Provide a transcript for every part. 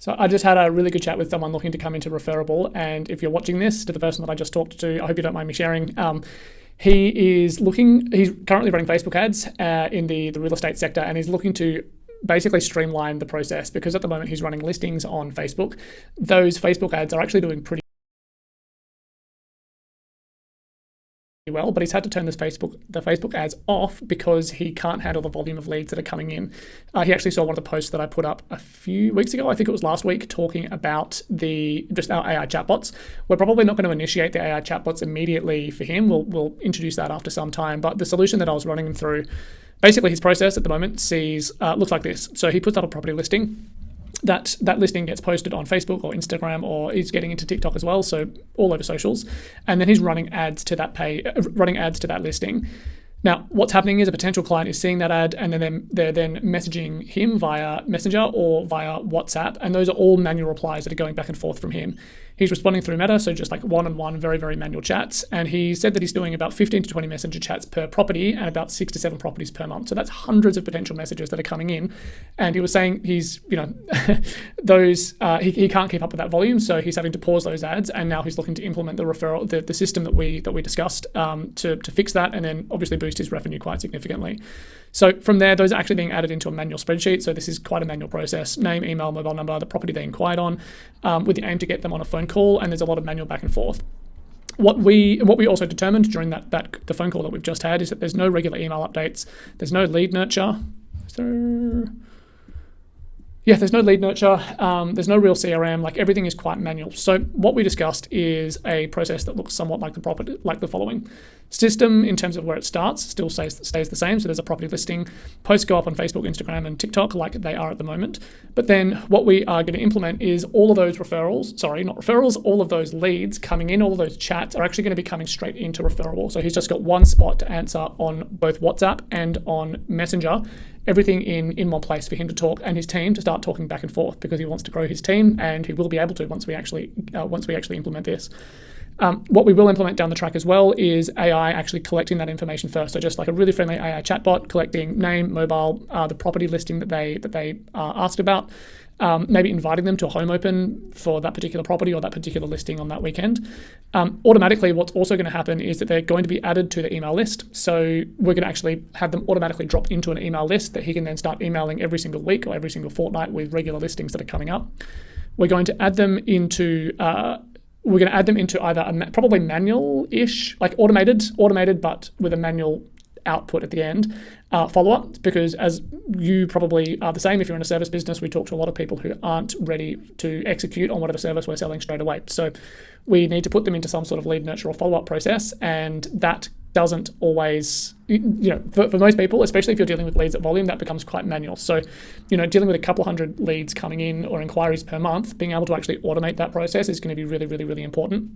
So I just had a really good chat with someone looking to come into Referable, and if you're watching this, to the person that I just talked to, I hope you don't mind me sharing. He's currently running Facebook ads in the real estate sector, and he's looking to basically streamline the process, because at the moment he's running listings on Facebook. Those Facebook ads are actually doing pretty well, but he's had to turn the Facebook ads off because he can't handle the volume of leads that are coming in. He actually saw one of the posts that I put up a few weeks ago, I think it was last week, talking about just our AI chatbots. We're probably not going to initiate the AI chatbots immediately for him. We'll introduce that after some time, but the solution that I was running him through, basically his process at the moment looks like this. So he puts up a property listing. That listing gets posted on Facebook or Instagram, or he's getting into TikTok as well, so all over socials. And then he's running ads to that listing. Now, what's happening is a potential client is seeing that ad, and then they're messaging him via Messenger or via WhatsApp, and those are all manual replies that are going back and forth from him. He's responding through Meta, so just like one-on-one, very, very manual chats. And he said that he's doing about 15 to 20 messenger chats per property and about 6 to 7 properties per month. So that's hundreds of potential messages that are coming in. And he was saying he can't keep up with that volume, so he's having to pause those ads. And now he's looking to implement the system that we discussed to fix that, and then obviously boost his revenue quite significantly. So from there, those are actually being added into a manual spreadsheet. So this is quite a manual process: name, email, mobile number, the property they inquired on, with the aim to get them on a phone call. And there's a lot of manual back and forth. What we also determined during the phone call that we've just had is that there's no regular email updates. There's no lead nurture. There's no lead nurture. There's no real CRM. Like, everything is quite manual. So what we discussed is a process that looks somewhat like the following. System, in terms of where it starts, still stays the same. So there's a property listing. Posts go up on Facebook, Instagram, and TikTok like they are at the moment. But then what we are going to implement is all of those all of those leads coming in, all of those chats are actually going to be coming straight into Referable. So he's just got one spot to answer on both WhatsApp and on Messenger. Everything in one place for him to talk and his team to start talking back and forth, because he wants to grow his team, and he will be able to once we actually implement this. What we will implement down the track as well is AI actually collecting that information first. So just like a really friendly AI chatbot collecting name, mobile, the property listing that they asked about, maybe inviting them to a home open for that particular property or that particular listing on that weekend. Automatically, what's also going to happen is that they're going to be added to the email list. So we're going to actually have them automatically drop into an email list that he can then start emailing every single week or every single fortnight with regular listings that are coming up. We're going to add them into either probably manual-ish, like automated, but with a manual output at the end, follow-up, because as you probably are the same, if you're in a service business, we talk to a lot of people who aren't ready to execute on whatever service we're selling straight away. So we need to put them into some sort of lead nurture or follow-up process, and that doesn't always, for most people, especially if you're dealing with leads at volume, that becomes quite manual. So, dealing with a couple hundred leads coming in or inquiries per month, being able to actually automate that process is going to be really, really, really important.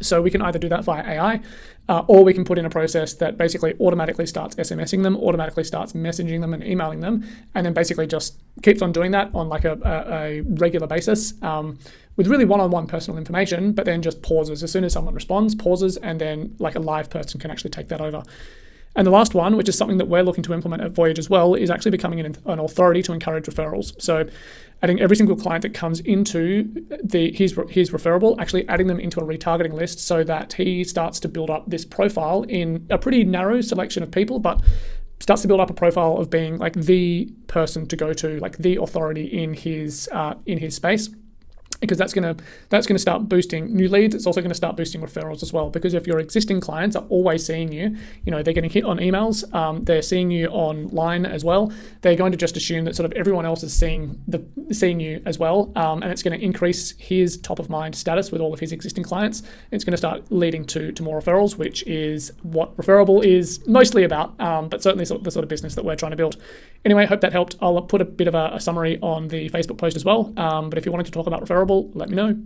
So we can either do that via AI, or we can put in a process that basically automatically starts SMSing them, automatically starts messaging them and emailing them, and then basically just keeps on doing that on like a regular basis, with really one-on-one personal information, but then just pauses. As soon as someone responds, pauses, and then like a live person can actually take that over. And the last one, which is something that we're looking to implement at Voyage as well, is actually becoming an authority to encourage referrals. So adding every single client that comes into his referable, actually adding them into a retargeting list so that he starts to build up this profile in a pretty narrow selection of people, but starts to build up a profile of being like the person to go to, like the authority in his space. Because that's going to start boosting new leads. It's also going to start boosting referrals as well. Because if your existing clients are always seeing you, they're getting hit on emails, they're seeing you online as well. They're going to just assume that sort of everyone else is seeing you as well, and it's going to increase his top of mind status with all of his existing clients. It's going to start leading to more referrals, which is what Referable is mostly about, but certainly the sort of business that we're trying to build. Anyway, hope that helped. I'll put a bit of a summary on the Facebook post as well. But if you wanted to talk about Referable, let me know.